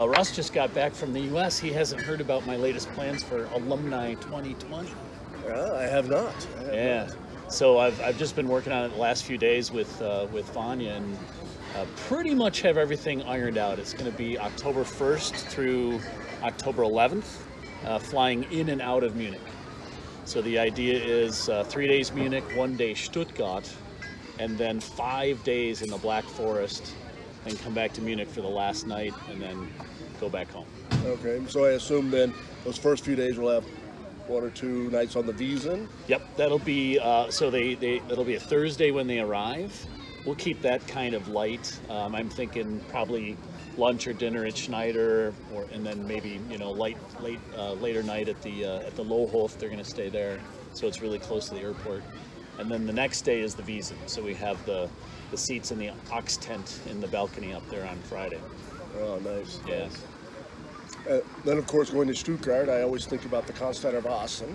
Russ just got back from the U.S. He hasn't heard about my latest plans for Alumni 2020. I have not. Yeah. So I've just been working on it the last few days with Vanya, and pretty much have everything ironed out. It's going to be October 1st through October 11th, flying in and out of Munich. So the idea is 3 days Munich, 1 day Stuttgart, and then 5 days in the Black Forest, then come back to Munich for the last night, and then go back home. Okay, so I assume then those first few days we'll have 1 or 2 nights on the Wiesn. Yep, that'll be that'll be a Thursday when they arrive. We'll keep that kind of light. I'm thinking probably lunch or dinner at Schneider, and then maybe later night at the Lohhof. They're going to stay there, so it's really close to the airport. And then the next day is the Wiesn. So we have the seats in the ox tent in the balcony up there on Friday. Oh, nice. Yeah. Nice. Then, of course, going to Stuttgart, I always think about the Constanter Wassen.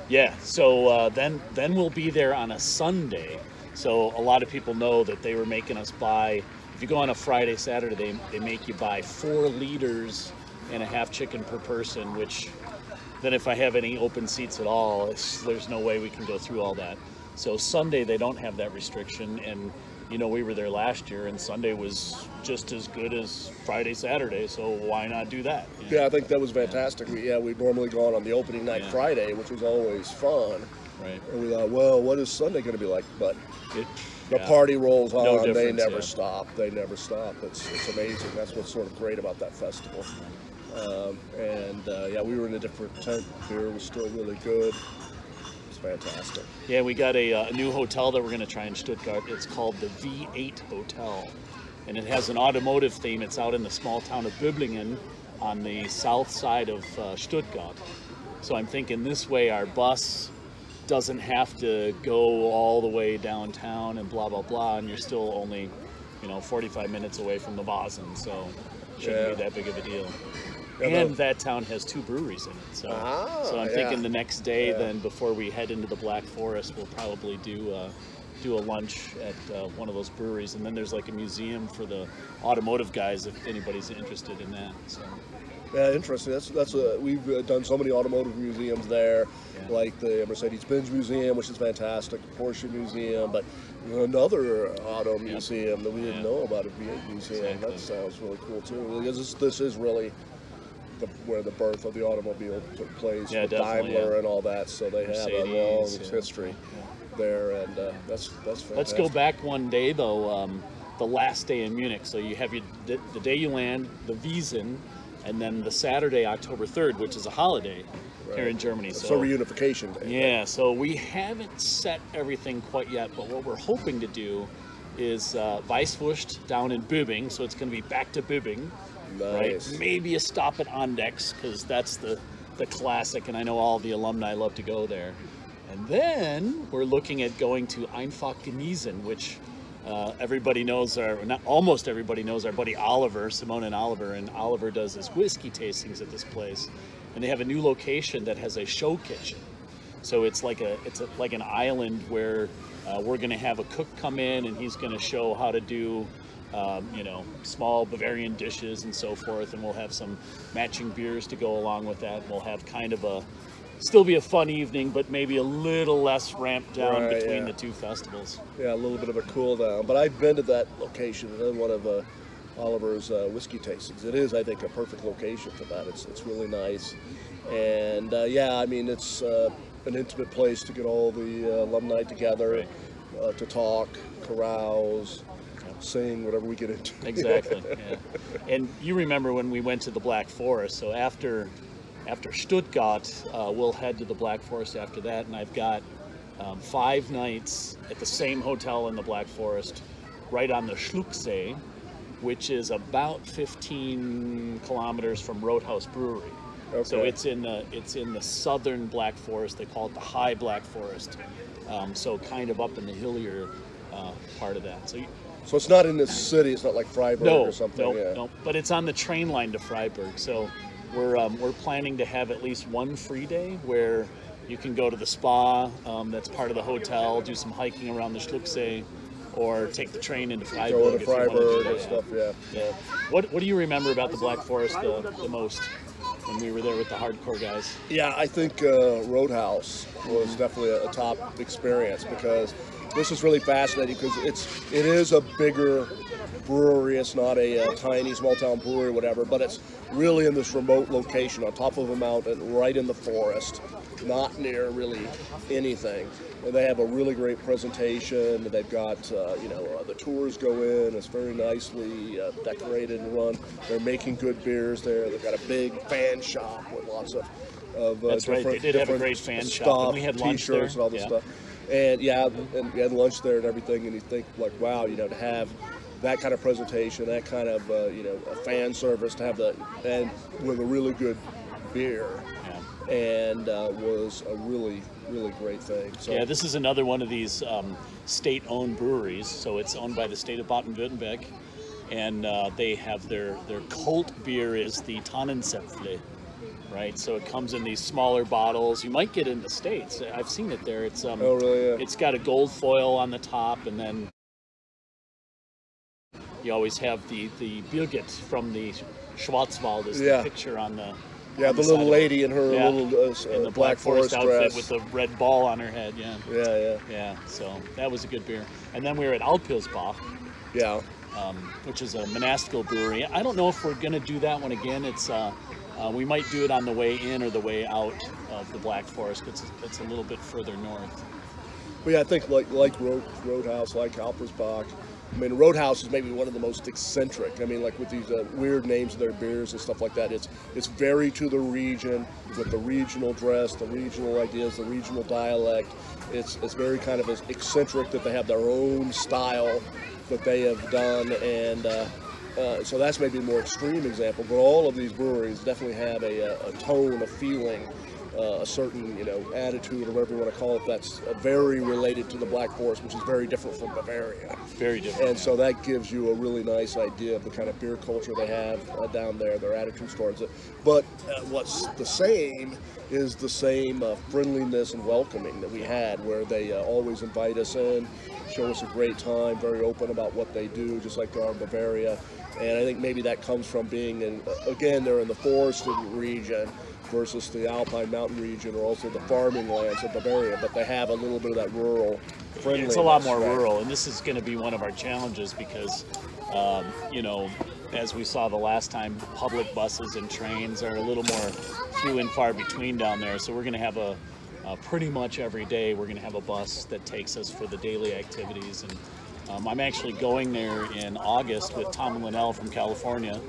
Yeah, so then we'll be there on a Sunday. So a lot of people know that they were making us buy, if you go on a Friday, Saturday, they make you buy 4 liters and a half chicken per person, which then if I have any open seats at all, there's no way we can go through all that. So Sunday, they don't have that restriction, and we were there last year, and Sunday was just as good as Friday, Saturday, so why not do that? Yeah, I think that was fantastic. We'd normally gone on the opening night Friday, which was always fun. Right. And we thought, well, what is Sunday going to be like? But the party rolls on. No They never difference, stop. They never stop. It's amazing. That's what's sort of great about that festival. We were in a different tent. Beer was still really good. Fantastic. Yeah, we got a new hotel that we're going to try in Stuttgart. It's called the V8 Hotel, and it has an automotive theme. It's out in the small town of Böblingen on the south side of Stuttgart. So I'm thinking this way our bus doesn't have to go all the way downtown and blah, blah, blah, and you're still only, 45 minutes away from the Wasen, so it shouldn't be that big of a deal. And that town has 2 breweries in it, so I'm thinking the next day, then before we head into the Black Forest, we'll probably do a lunch at one of those breweries, and then there's like a museum for the automotive guys if anybody's interested in that. So. Yeah, interesting. We've done so many automotive museums there, like the Mercedes-Benz Museum, which is fantastic, the Porsche Museum, but another auto museum that we didn't know about, a V8 museum. Exactly. That sounds really cool too. Because this is really where the birth of the automobile took place, with Daimler and all that, so they have a long history there, and that's fantastic. Let's go back one day though, the last day in Munich. So you have the day you land, the Wiesn, and then the Saturday, October 3rd, which is a holiday here in Germany. So reunification day. Yeah, so we haven't set everything quite yet, but what we're hoping to do is Weißwurst down in Böbing, so it's going to be back to Böbing. Nice. Right? Maybe a stop at Andex, because that's the classic, and I know all the alumni love to go there. And then we're looking at going to Einfach Genießen, which everybody knows, almost everybody knows our buddy Oliver, Simone and Oliver does his whiskey tastings at this place. And they have a new location that has a show kitchen. So it's like an island where we're going to have a cook come in, and he's going to show how to do small Bavarian dishes and so forth, and we'll have some matching beers to go along with that. We'll have kind of still be a fun evening, but maybe a little less ramped down between the 2 festivals. Yeah, a little bit of a cool down. But I've been to that location, and then one of Oliver's whiskey tastings. It is, I think, a perfect location for that. It's really nice, and it's an intimate place to get all the alumni together, to talk, carouse, sing, whatever we get into. Exactly. Yeah. And you remember when we went to the Black Forest, so after Stuttgart, we'll head to the Black Forest after that, and I've got 5 nights at the same hotel in the Black Forest, right on the Schlucksee, which is about 15 kilometers from Roadhouse Brewery. Okay. So it's in the southern Black Forest. They call it the High Black Forest, so kind of up in the hillier part of that. So it's not in the city. It's not like Freiburg or something. No. But it's on the train line to Freiburg. So we're planning to have at least one free day where you can go to the spa that's part of the hotel, do some hiking around the Schlucksee, or take the train into Go Freiburg. into if you wanna do Freiburg that, and stuff, yeah. yeah. What do you remember about the Black Forest the most when we were there with the hardcore guys? Yeah, I think Roadhouse was definitely a top experience, because this is really fascinating, because it is a bigger brewery. It's not a tiny small town brewery or whatever, but it's really in this remote location on top of a mountain, right in the forest, not near really anything. And they have a really great presentation. They've got the tours go in. It's very nicely decorated and run. They're making good beers there. They've got a big fan shop with lots of That's right. They did have a great fan shop, and we had lunch there. T-shirts and all this stuff. And and we had lunch there and everything. And you think like, wow, to have that kind of presentation, that kind of a fan service, to have that, and with a really good beer, and was a really great thing. So yeah, this is another one of these state-owned breweries. So it's owned by the state of Baden-Württemberg, and they have their cult beer is the Tannenzäpfle, right? So it comes in these smaller bottles. You might get it in the States. I've seen it there. It's oh really? Yeah. It's got a gold foil on the top, and then you always have the Birgit from the Schwarzwald is the picture on the the little lady in her little in the Black Forest outfit with the red ball on her head. Yeah. So that was a good beer. And then we were at Alpilsbach. Yeah. Which is a monastical brewery. I don't know if we're going to do that one again. It's we might do it on the way in or the way out of the Black Forest. It's a little bit further north. Well, yeah, I think like Roadhouse, like Alpersbach. I mean, Roadhouse is maybe one of the most eccentric. I mean, like with these weird names of their beers and stuff like that. It's very to the region, with the regional dress, the regional ideas, the regional dialect. It's very kind of eccentric, that they have their own style that they have done, and so that's maybe a more extreme example. But all of these breweries definitely have a tone, a feeling, a certain attitude, or whatever you want to call it, that's very related to the Black Forest, which is very different from Bavaria. Very different. And so that gives you a really nice idea of the kind of beer culture they have down there, their attitudes towards it. But what's the same is the same friendliness and welcoming that we had, where they always invite us in, show us a great time, very open about what they do, just like they are in Bavaria. And I think maybe that comes from being in, again, they're in the forested region versus the Alpine Mountain region, or also the farming lands of Bavaria, but they have a little bit of that rural friendliness. It's a lot more rural, and this is going to be one of our challenges because, as we saw the last time, public buses and trains are a little more few and far between down there. So we're going to have pretty much every day we're going to have a bus that takes us for the daily activities. And I'm actually going there in August with Tom and Linnell from California,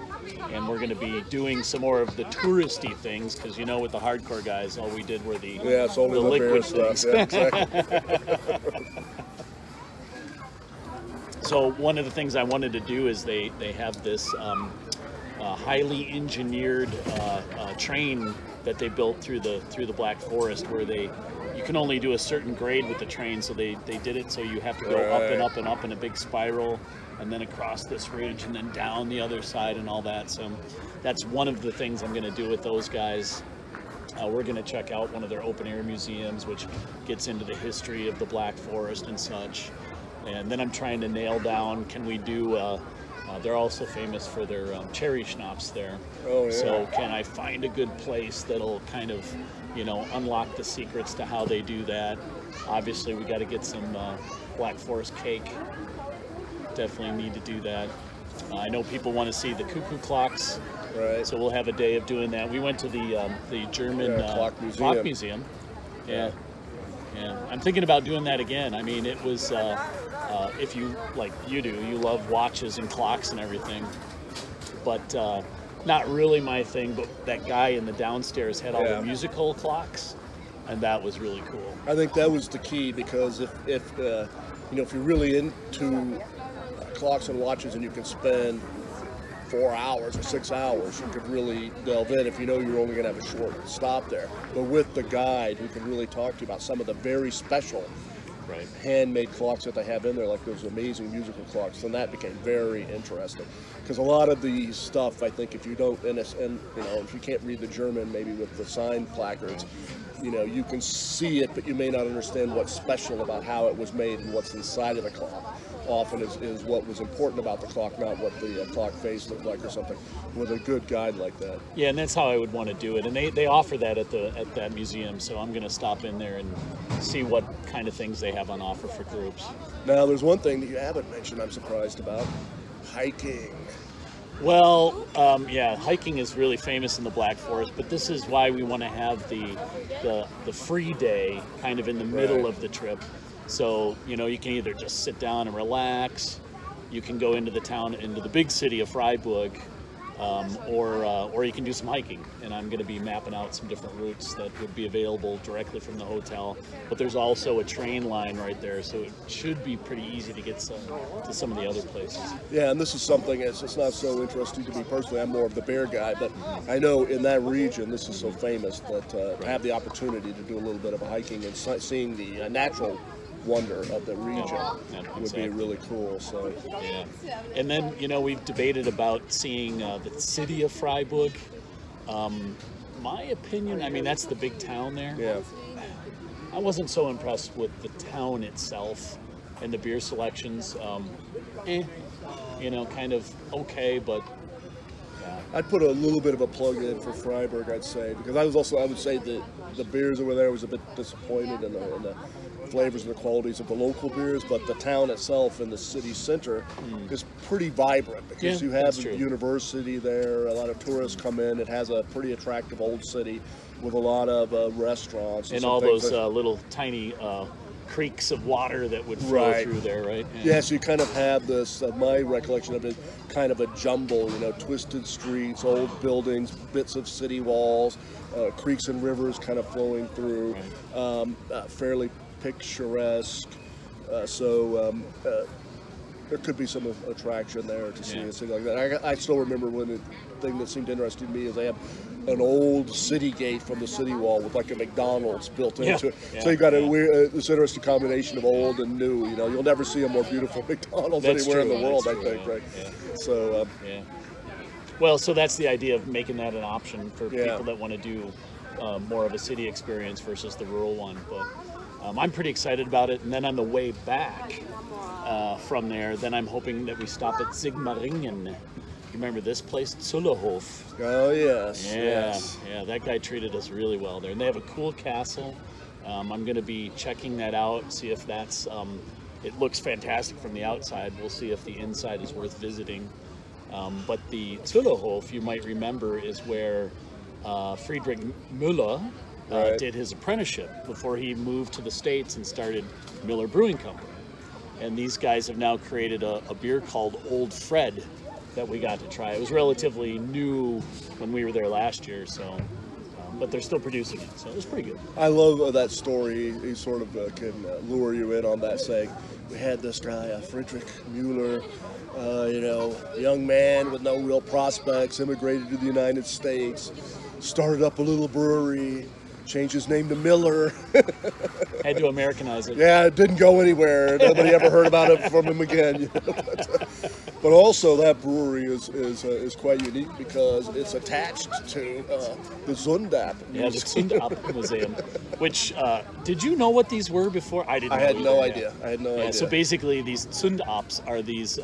and we're going to be doing some more of the touristy things, because with the hardcore guys, all we did were the liquid things. Yeah, exactly. So one of the things I wanted to do is they have this highly engineered train that they built through the Black Forest, where you can only do a certain grade with the train, so they did it so you have to go up and up and up in a big spiral, and then across this ridge and then down the other side and all that. So that's one of the things I'm going to do with those guys. We're going to check out one of their open air museums, which gets into the history of the Black Forest and such. And then I'm trying to nail down, can we do they're also famous for their cherry schnapps there. Oh, yeah. So can I find a good place that'll kind of, unlock the secrets to how they do that? Obviously, we got to get some Black Forest cake. Definitely need to do that. I know people want to see the cuckoo clocks. Right. So we'll have a day of doing that. We went to the German clock museum. Yeah. I'm thinking about doing that again. I mean, it was, if you, like you do, you love watches and clocks and everything, but not really my thing. But that guy in the downstairs had all the musical clocks, and that was really cool. I think that was the key, because if you're really into clocks and watches, and you can spend 4 hours or 6 hours, you could really delve in if you're only going to have a short stop there. But with the guide, who can really talk to you about some of the very special handmade clocks that they have in there, like those amazing musical clocks, then that became very interesting. Because a lot of the stuff, I think, if you don't, if you can't read the German, maybe with the sign placards, you can see it, but you may not understand what's special about how it was made and what's inside of the clock. often is what was important about the clock, not what the clock face looked like or something, with a good guide like that. Yeah, and that's how I would want to do it. And they offer that at that museum, so I'm going to stop in there and see what kind of things they have on offer for groups. Now, there's one thing that you haven't mentioned I'm surprised about: hiking. Well, yeah, hiking is really famous in the Black Forest, but this is why we want to have the free day kind of in the middle of the trip. So, you know, you can either just sit down and relax, you can go into the town, into the big city of Freiburg, or you can do some hiking. And I'm going to be mapping out some different routes that would be available directly from the hotel. But there's also a train line right there, so it should be pretty easy to get to some of the other places. Yeah, and this is something, it's not so interesting to me personally. I'm more of the bear guy, but I know in that region this is so famous that to have the opportunity to do a little bit of a hiking and seeing the natural wonder of the region would be really cool. So yeah, and then, you know, we've debated about seeing the city of Freiburg. My opinion, I mean, that's the big town there. yeah, I wasn't so impressed with the town itself and the beer selections. You know, kind of okay, but yeah. I'd put a little bit of a plug in for Freiburg, I'd say, because I would say that the beers over there was a bit disappointed in the flavors and the qualities of the local beers, but the town itself in the city center is pretty vibrant because you have a university there, a lot of tourists come in. It has a pretty attractive old city with a lot of restaurants. And all those little tiny creeks of water that would flow through there, right? Yeah, so you kind of have this, my recollection of it, kind of a jumble, you know, twisted streets, old buildings, bits of city walls, creeks and rivers kind of flowing through, fairly picturesque. There could be some attraction there to see a city like that. I still remember when the thing that seemed interesting to me is they have an old city gate from the city wall with like a McDonald's built into it. So you've got this interesting combination of old and new. You know, you'll never see a more beautiful McDonald's anywhere in the world, I think, right? So, well, so that's the idea of making that an option for people that want to do more of a city experience versus the rural one. But I'm pretty excited about it. And then on the way back from there, then I'm hoping that we stop at Sigmaringen. You remember this place, Zullerhof? Oh, yes. Yeah, that guy treated us really well there. And they have a cool castle. I'm going to be checking that out, see if that's, it looks fantastic from the outside. We'll see if the inside is worth visiting. But the Zullerhof, you might remember, is where Friedrich Müller did his apprenticeship before he moved to the States and started Miller Brewing Company. And these guys have now created a beer called Old Fred that we got to try. It was relatively new when we were there last year, so but they're still producing it, so it was pretty good. I love that story. He sort of can lure you in on that, saying, we had this guy, Friedrich Müller, you know, young man with no real prospects, immigrated to the United States, started up a little brewery, changed his name to Miller. Had to Americanize it. Yeah, it didn't go anywhere. Nobody ever heard about it from him again. You know? But also that brewery is quite unique because it's attached to the Zundap Museum. Yeah, the Zundap Museum. Which, did you know what these were before? I didn't. I had no idea. I had no idea. So basically, these Zundaps are these.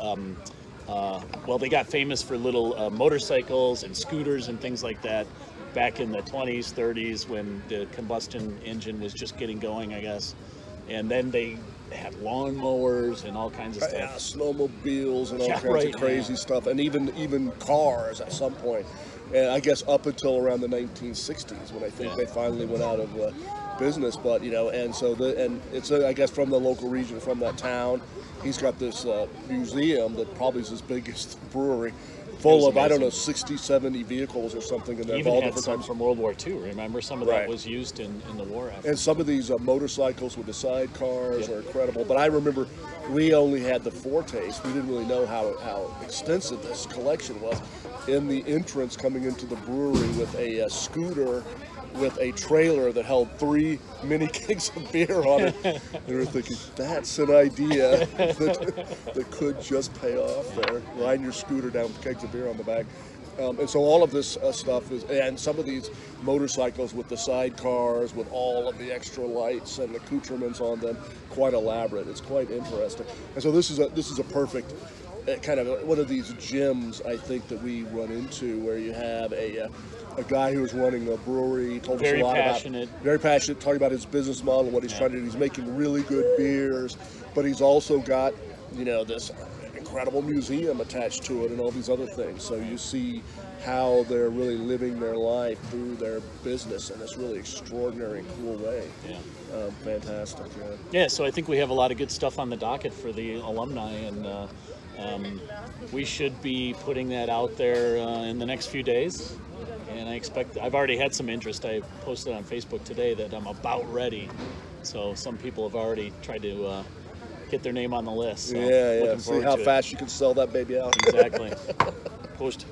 Well, they got famous for little motorcycles and scooters and things like that back in the 20s, 30s when the combustion engine was just getting going, I guess. And then they had lawnmowers and all kinds of stuff. Yeah, snowmobiles and all kinds of crazy stuff, and even cars at some point. And I guess up until around the 1960s when I think they finally went out of business. But you know, and so it's I guess from the local region, from that town, he's got this museum that probably is his biggest brewery, full of, I don't know, 60, 70 vehicles or something. And even had some from World War II, remember? Some of that was used in the war effort. And some of these motorcycles with the sidecars are incredible. But I remember we only had the foretaste. We didn't really know how extensive this collection was. In the entrance coming into the brewery with a scooter with a trailer that held 3 mini kegs of beer on it. And we were thinking, that's an idea that could just pay off there. Line your scooter down with kegs of beer on the back. And so all of this stuff is, and some of these motorcycles with the sidecars, with all of the extra lights and accoutrements on them, quite elaborate. It's quite interesting. And so this is a perfect kind of one of these gyms, I think, that we run into, where you have a guy who is running a brewery, told us a lot very passionate, talking about his business model, what he's trying to do. He's making really good beers, but he's also got, you know, this incredible museum attached to it and all these other things. So you see how they're really living their life through their business in this really extraordinary and cool way. Yeah. Fantastic. Yeah, so I think we have a lot of good stuff on the docket for the alumni, and we should be putting that out there in the next few days. And I expect, I've already had some interest. I posted on Facebook today that I'm about ready. So some people have already tried to get their name on the list. So yeah. See how fast you can sell that baby out. Exactly. Post.